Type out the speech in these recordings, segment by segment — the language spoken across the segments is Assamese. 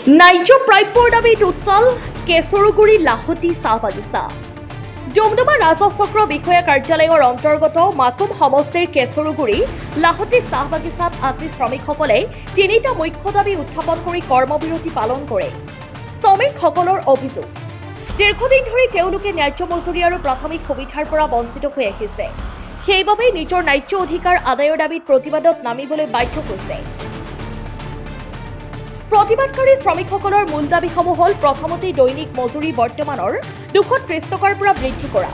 ন্যায্য প্ৰাপ্যৰ দাবীত উত্তাল কেশৰগুৰি লাহটি চাহ বাগিচা। ডুমডুমা ৰাজহ চক্ৰ বিষয়া কাৰ্যালয়ৰ অন্তৰ্গত মাকুম সমষ্টিৰ কেশৰগুৰি লাহটি চাহ বাগিচাত আজি শ্ৰমিকসকলে তিনিটা মুখ্য দাবী উত্থাপন কৰি কৰ্মবিৰতি পালন কৰে। শ্ৰমিকসকলৰ অভিযোগ, দীৰ্ঘদিন ধৰি তেওঁলোকে ন্যায্য মজুৰি আৰু প্ৰাথমিক সুবিধাৰ পৰা বঞ্চিত হৈ আহিছে। সেইবাবে নিজৰ ন্যায্য অধিকাৰ আদায়ৰ দাবীত প্ৰতিবাদত নামিবলৈ বাধ্য হৈছে। প্ৰতিবাদকাৰী শ্ৰমিকসকলৰ মূল দাবীসমূহ হ'ল প্ৰথমতে দৈনিক মজুৰি বৰ্তমানৰ 230 টকাৰ পৰা বৃদ্ধি কৰা,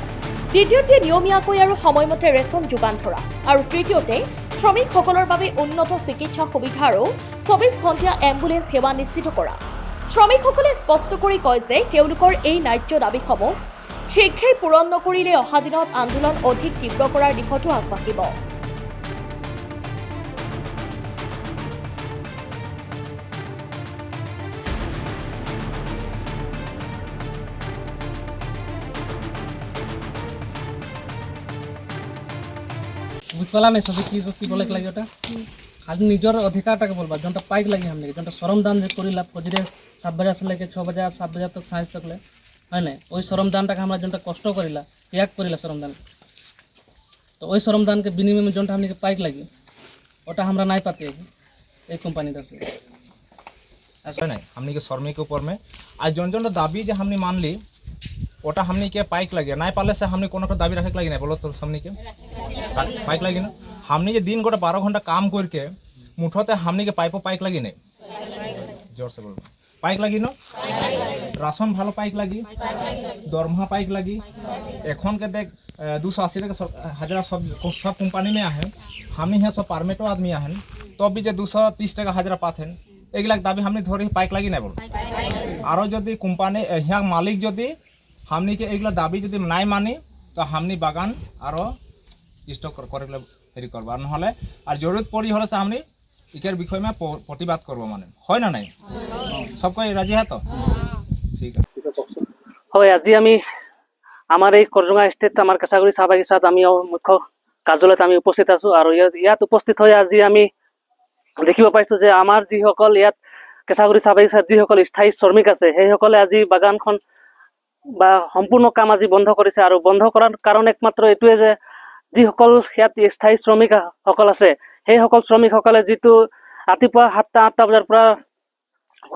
দ্বিতীয়তে নিয়মীয়াকৈ আৰু সময়মতে ৰেচন যোগান ধৰা আৰু তৃতীয়তে শ্ৰমিকসকলৰ বাবে উন্নত চিকিৎসা সুবিধা আৰু 24 ঘণ্টীয়া এম্বুলেন্স সেৱা নিশ্চিত কৰা। শ্ৰমিকসকলে স্পষ্ট কৰি কয় যে তেওঁলোকৰ এই ন্যায্য দাবীসমূহ শীঘ্ৰেই পূৰণ নকৰিলে অহা দিনত আন্দোলন অধিক তীব্ৰ কৰাৰ দিশতো আগবাঢ়িব। বুঝ পালা नहीं सभी की बोले लगे ओटा खाली निजर अधिकारटाके बोलबा जोनटा पाइक लगी हमने जोनटा श्रमदान जे करिला फजरे 7 बजे से लेके 6 बजे 7 बजे तक साँझ तक ले है ना ओई श्रमदानटाके हमरा जोनटा कष्ट करिला त्याग करिला श्रमदान तो ओई श्रमदान के विनिमय में जोनटा हमने के पाइक लगी ओटा हमरा नहीं पाते ए कंपनी दर से ऐसा नहीं हमने के श्रमिक के ऊपर में आज जोन जोन दाबी जे हमने मान ली ओटा हमने के पाइक लगे नहीं पाले से हमने कोनो दाबी रखे लगी नहीं बोलो तो हमने के पाइक लगी ना हमने जे दिन गोटे 12 घंटा काम करके मुठते हमने के पाइक लगी नहीं जोर से बोलो पाइक लगी ना राशन भालो पाइक लगी दरमहा पाइक लगी एखन के देख 280 टका हजार सब कंपनी में आए हम यहाँ सब पारमेटो आदमी आए तो भी जो 230 टका हजार पाते एगलाक दाबी हमने धरे पाइक लगी नहीं बोल और जदि कोम्पानी यहाँ मालिक जदि हमने के एगला दाबी जदि नहीं मानी तो हमने बागान और स्टक कर हेरी करबा নহলে और जरूरत पड़ी हले से हमने इकर विषय में प्रतिबाद करब माने है ना नहीं सबको राजी है तो ठीक है হয় আজি আমি আমার এই করজঙ্গা স্টেট আমার কেশাগুড়ি চাহ বাগিচাত আমি মুখ্য কার্যালয়ত আমি উপস্থিত আছো আৰু ইয়াত উপস্থিত হৈ আজি আমি দেখিব পাইছো যে আমাৰ যিসকল ইয়াত কেশাগুড়ি চাহ বাগিচাত যিসকল স্থায়ী শ্ৰমিক আছে সেইসকলে আজি বাগানখন বা সম্পূৰ্ণ কাম আজি বন্ধ কৰিছে আৰু বন্ধ কৰাৰ কাৰণ একমাত্ৰ এটোৱে যে যিসকল ইয়াত স্থায়ী শ্ৰমিকসকল আছে সেইসকল শ্ৰমিকসকলে যিটো ৰাতিপুৱা 7টা-8টা বজাৰ পৰা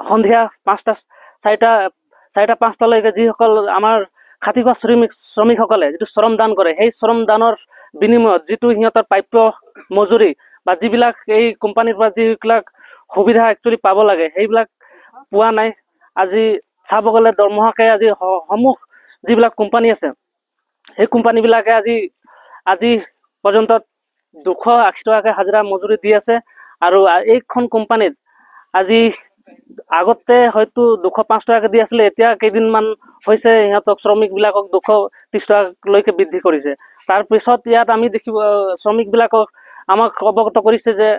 সন্ধিয়া 4টা-5টালৈকে যিসকল আমাৰ খাতিখোৱা শ্ৰমিকসকলে যিটো শ্ৰমদান কৰে সেই শ্ৰমদানৰ বিনিময়ত যিটো সিহঁতৰ প্ৰাপ্য মজুৰি বা যিবিলাক এই কোম্পানীৰ পৰা যিবিলাক সুবিধা একচুৱেলি পাব লাগে সেইবিলাক পোৱা নাই। আজি চাব গ'লে দৰমহাকে আজি সমূহ যিবিলাক কোম্পানী আছে সেই কোম্পানীবিলাকে আজি পৰ্যন্ত 280 টকাকে হাজিৰা মজুৰি দি আছে আৰু এইখন কোম্পানীত আজি আগতে হয়তো 205 টকাকে দি আছিল এতিয়া কেইদিনমান হৈছে ইহঁতক শ্ৰমিকবিলাকক 230 টকালৈকে বৃদ্ধি কৰিছে। তাৰ পিছত ইয়াত আমি দেখিব শ্ৰমিকবিলাকক আমাক অৱগত কৰিছে যে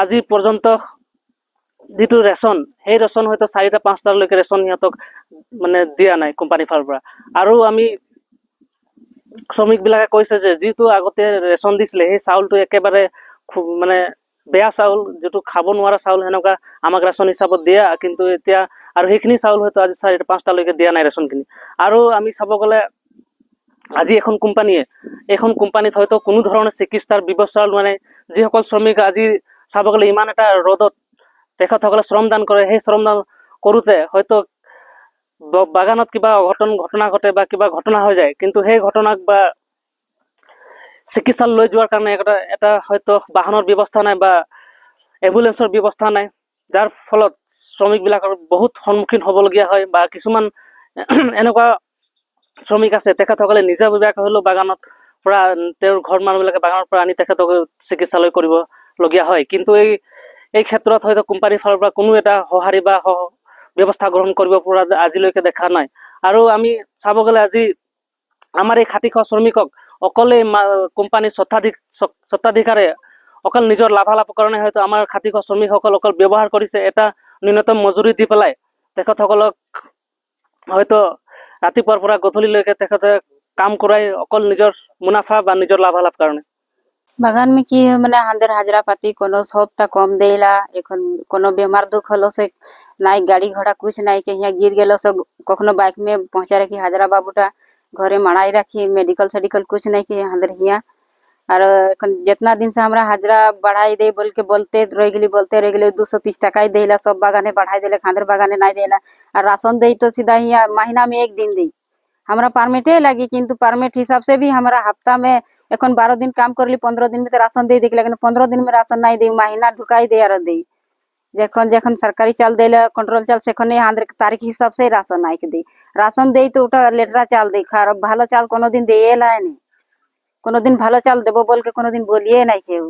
আজি পৰ্যন্ত যিটো ৰেচন সেই ৰেচন হয়তো 4টা-5টালৈকে ৰেচন ইহঁতক মানে দিয়া নাই কোম্পানীৰ ফালৰ পৰা আৰু আমি শ্ৰমিকবিলাকে কৈছে যে যিটো আগতে ৰেচন দিছিলে সেই চাউলটো একেবাৰে মানে বেয়া চাউল যিটো খাব নোৱাৰা চাউল হেনকা আমাক ৰেচন হিচাপত দিয়া কিন্তু এতিয়া আৰু সেইখিনি চাউল হয়তো আজি 4টা-5টালৈকে দিয়া নাই ৰেচনখিনি আৰু আমি চাব গ'লে আজি এখন কোম্পানীত হয়তো কোনো ধৰণৰ চিকিৎসাৰ ব্যৱস্থা মানে যিসকল শ্ৰমিক আজি চাব গ'লে ইমান এটা ৰ'দত তেখেতসকলে শ্ৰমদান কৰে সেই শ্ৰমদান কৰোঁতে হয়তো বাগানত কিবা ঘটনা ঘটে বা কিবা ঘটনা হৈ যায় কিন্তু সেই ঘটনাক বা চিকিৎসালয় লৈ যোৱাৰ কাৰণে এটা হয়তো বাহনৰ ব্যৱস্থা নাই বা এম্বুলেন্সৰ ব্যৱস্থা নাই যাৰ ফলত শ্ৰমিকবিলাকৰ বহুত সন্মুখীন হ'বলগীয়া হয় বা কিছুমান এনেকুৱা শ্ৰমিক আছে তেখেতসকলে নিজাববীয়াকৈ হ'লেও বাগানত পৰা তেওঁৰ ঘৰ মানুহবিলাকে বাগানৰ পৰা আনি তেখেতক চিকিৎসালয় কৰিবলগীয়া হয় কিন্তু এই ক্ষেত্ৰত হয়তো কোম্পানীৰ ফালৰ পৰা কোনো এটা সঁহাৰি বা ব্যৱস্থা গ্ৰহণ কৰিব পৰা আজিলৈকে দেখা নাই আৰু আমি চাব গ'লে আজি আমাৰ এই খাতিখোৱা শ্ৰমিকক অকলে কোম্পানীৰ স্বত্বাধিকাৰে অকল নিজৰ লাভালাভৰ কাৰণে হয়তো আমাৰ খাতিখোৱা শ্ৰমিকসকল অকল ব্যৱহাৰ কৰিছে এটা ন্যূনতম মজুৰি দি পেলাই তেখেতসকলক হয়তো ৰাতিপুৱাৰ পৰা গধূলিলৈকে তেখেতে কাম কৰাই অকল নিজৰ মুনাফা বা নিজৰ লাভালাভ কাৰণে বাগান মে কি হয় মানে হাঁদের হাজরা পাতি কোনো সবটা কম দেইলা এখন কোনো বেমার দুঃখ হলো সে নাই গাড়ি ঘোড়া কুछ নাই के यहाँ गिर गेलो से कखनो बाइक में पहुंचा रखी हाजरा बाबूटा घरे मड़ाई रखी मेडिकल सेडिकल कुछ नहीं के हांदर हिया और এখন जितना दिन से हमरा हाजरा बढ़ाई दे बोल के बोलते रह गेली 230 টাকা ही देला सब बागाने बढ़ाई देले खांदर बागाने नहीं देला और राशन दे तो सीधा हिया महीना में एक दिन दी हमरा परमिटे लगी किंतु परमिट हिसाब से भी हमरा हफ्ता में এখন 12 दिन काम करली 15 दिन में तो राशन दे लेकिन 15 दिन में राशन नहीं दे महीना ढुकाई दे और दे যখন যখন সরকারি চাল দেলে কন্ট্রোল চাল সেখানে আমাদের তারিখ হিসাব से রাশন আইকে দেই রাশন দেই তো ওটা লেটরা চাল দেই খারাপ ভালো চাল কোনোদিন দিয়ে লাইনি কোনোদিন ভালো চাল দেবো বলকে কোনোদিন বলিয়ে নাই কেউ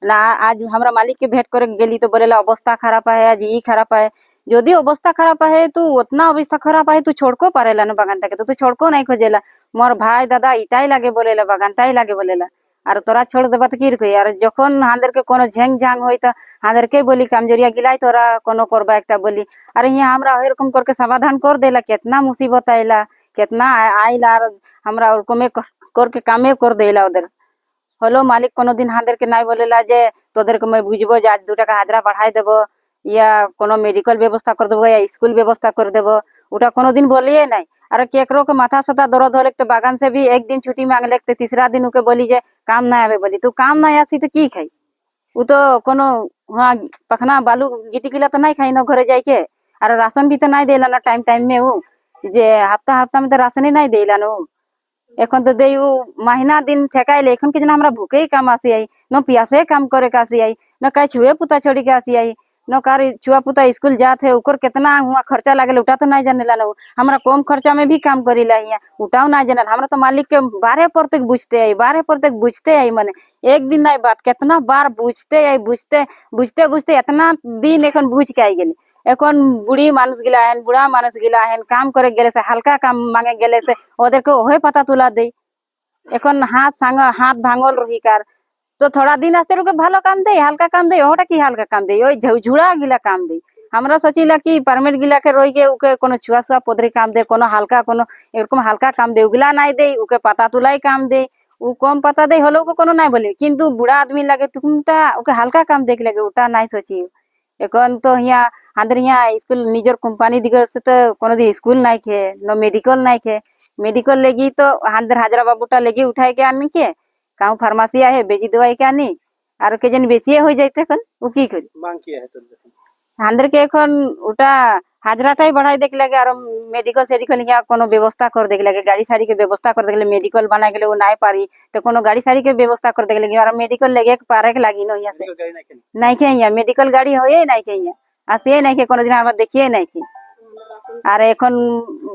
না आज हमरा मालिक के भेंट करे गेली तो बोलेला अवस्था खराब है आज ई खराब है यदि अवस्था खराब है तू उतना अवस्था खराब है तू छोड़को पारेला ना बागान के तो तू छोड़को नहीं खोजेला मोर भाई दादा इटाई लागे बोलेला बागानटाई लागे बोलेला আর তোরা छोड़ देबा तो की रखी আর যখন হাঁদের के कोनो झेंग झांग होई तो हांदर के बोली कमजोरिया गिलाई तोरा कोनो करबा एकटा बोली अरे यहाँ हमरा एरकम करके समाधान कर देला कितना मुसीबत आइला कितना आइला और हमरा और में करके कामे कर देला उधर হলো মালিক কোনোদিন হাঁদেরকে নাই বলেলা যে তোদেরকে मैं বুঝবো যে আজ 2 টাকা হাজরা বাড়াই দেবো या কোনো মেডিকেল ব্যবস্থা করে দেবো या স্কুল ব্যবস্থা করে দেবো ওটা কোনোদিন বলিয়ে নাই আর केकरो के माथा सता दर्द होले तो बागान से भी एक दिन छुट्टी मांग ले तो तीसरा दिन उके बोली जे काम ना आवे बोली तू काम ना आसी तो की खाई उ तो कोनो वहाँ पखना बालू गिटी गिला तो नहीं खाई ना घरे जाई के और राशन भी तो नहीं देला ना टाइम टाइम में उ जे हफ्ता हफ्ता में तो राशन ही नहीं देला ना এখন তো দেই মহিনা দিন ঠেকাইলে এখন কি জানা আমরা ভুকেই কাম আসি আই ন পিয়াসে কাম करे के আসি आई न काई छुए पुता छोड़ी के আসি आई न कार छुआ पुता स्कूल जात है उकर कितना हुआ खर्चा लागल उठा तो नहीं जानेला न हमरा कम खर्चा में भी काम करीला हिया उठाओ ना जानल हमरा तो मालिक के 12 पर तक बुझते आई माने एक दिन नहीं बात कितना बार बुझते बुझते इतना दिन এখন बुझ के आई गेली এখন বুড়ি মানুষ গিলা হেন বুড়া মানুষ গিলা হেন কাম করে গেলে সে হালকা কাম মাঙে গেলে সে ওদেরকে ওহে পাতা তুলা দেই এখন হাত ভাঙল রহিকার তো थोड़ा दिन आस्ते रुके ভালো কাম দেই হালকা কাম দেই ওটা কি হালকা কাম দেই ওই ঝুড়া গিলা কাম দেই আমরা সচিলা কি পারমিট গিলা के রই গে উকে কোনো ছুয়া ছুয়া পদরি কাম দে কোনো হালকা কোনো এরকম হালকা কাম দে ওগুলা নাই দেই উকে পাতা তুলাই কাম দেই ও কম পাতা দেই হলো ওকে কোনো নাই বলে কিন্তু বুড়া আদমি লাগে তুমটা ওকে হালকা কাম দেখ লাগে ওটা নাই সচি এখন তো হিয়া আমাদের হিয়া স্কুল নিজের কোম্পানি দিকে তো কোনোদিন স্কুল নাই खे न मेडिकल নাই खे मेडिकल लेगी तो আমাদের হাজরা বাবুটা লেগে উঠাই के आनी के काऊ फार्मेसी आहे बेजी दवाई के आनी আর के जन বেশি হয়ে যাইতে এখন ও কি করি মাং কি है তোর আমাদের के এখন ওটা হাজরাটাই बढ़ाई देख लगे और मेडिकल सेडिकल या कोनो व्यवस्था कर देख लगे गाड़ी साड़ी के व्यवस्था कर देख लगे मेडिकल बना गेले वो नहीं पारी तो कोनो गाड़ी साड़ी के व्यवस्था कर देख लगे और मेडिकल लेगे के पारे के लागी न यहाँ से नहीं के यहाँ मेडिकल गाड़ी होए नहीं के यहाँ आसिए नहीं के कोनो दिन हम देखिए नहीं के আর এখন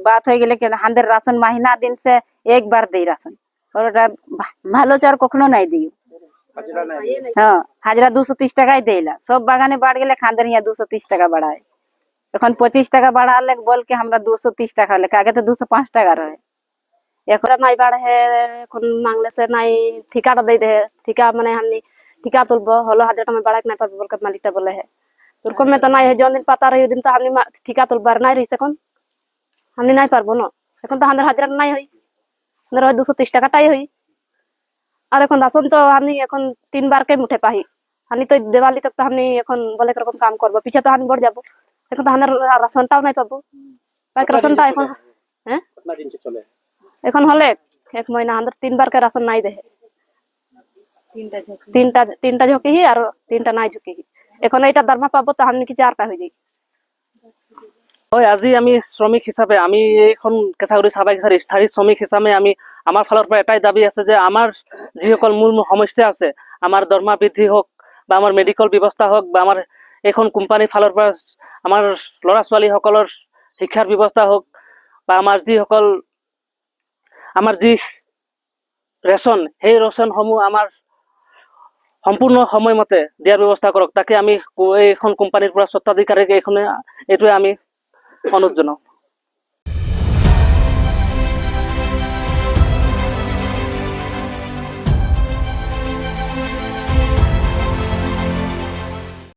बात হয়ে গেলে कि আমাদের রাশন মহিনা দিন से एक बार দেই রাশন और ওটা ভালো চার কখনো নাই দিই হ্যাঁ হাজরা 230 টাকাই দেইলা সব বাগানে বাড় গেলে খান্দের হিয়া 230 টাকা বাড়ায় এখন 25 টাকা বাড়ালে বল के हमरा 230 টাকা হলে আগে তো 205 টাকা রহে এখন নাই বাড়ে এখন মাংলে সে নাই ঠিকাটা দেই দে ঠিকা মানে हमनी ঠিকা তুলবো হলো 1000 টাকা বাড়াক নাই পারবো বলকে মালিকটা বলে है তোরকম में तो নাই है जोन दिन पता रही दिन तो हमनी ঠিকা তুলবার নাই রইছে এখন हमनी নাই পারবো না এখন তো 1000 নাই হই ধরো 230 টাকাটাই হই আর এখন রাশন তো हमनी এখন 3 बार के मुठे पाही हमनी तो दिवाली तक तो हमनी এখন বলে এরকম কাম করব পিছে তো हमनी बढ़ যাব এখন তো আমাদের রাশনটাও নাই পাবো তাই রাশনটা এখন হ্যাঁ कितना दिन से चले এখন হলে এক মহিনা আমাদের 3 बार के राशन নাই দেহে তিনটা ঝুঁকি আর তিনটা নাই ঝুঁকি এখন এটা দরমা পাবো তো हमनी কি চারটা হই যাই হয় আজি আমি শ্রমিক হিসাবে আমি এখন কেঁচাগুড়ি চাহ বাগিচাৰ স্থায়ী শ্ৰমিক হিচাপে আমি আমাৰ ফালৰ পৰা এটাই দাবী আছে যে আমাৰ যিসকল মূল সমস্যা আছে আমাৰ দৰমহা বৃদ্ধি হোক বা আমাৰ মেডিকেল ব্যৱস্থা হোক বা আমাৰ এখন কোম্পানীৰ ফালৰ পৰা আমাৰ ল'ৰা ছোৱালীসকলৰ শিক্ষাৰ ব্যৱস্থা হোক বা আমাৰ যিসকল আমাৰ যি ৰেচন সেই ৰেচনসমূহ আমাৰ সম্পূৰ্ণ সময়মতে দিয়াৰ ব্যৱস্থা কৰক তাকে আমি এইখন কোম্পানীৰ পৰা স্বত্বাধিকাৰীক এইটোৱে আমি অনুৰোধ জনাওঁ।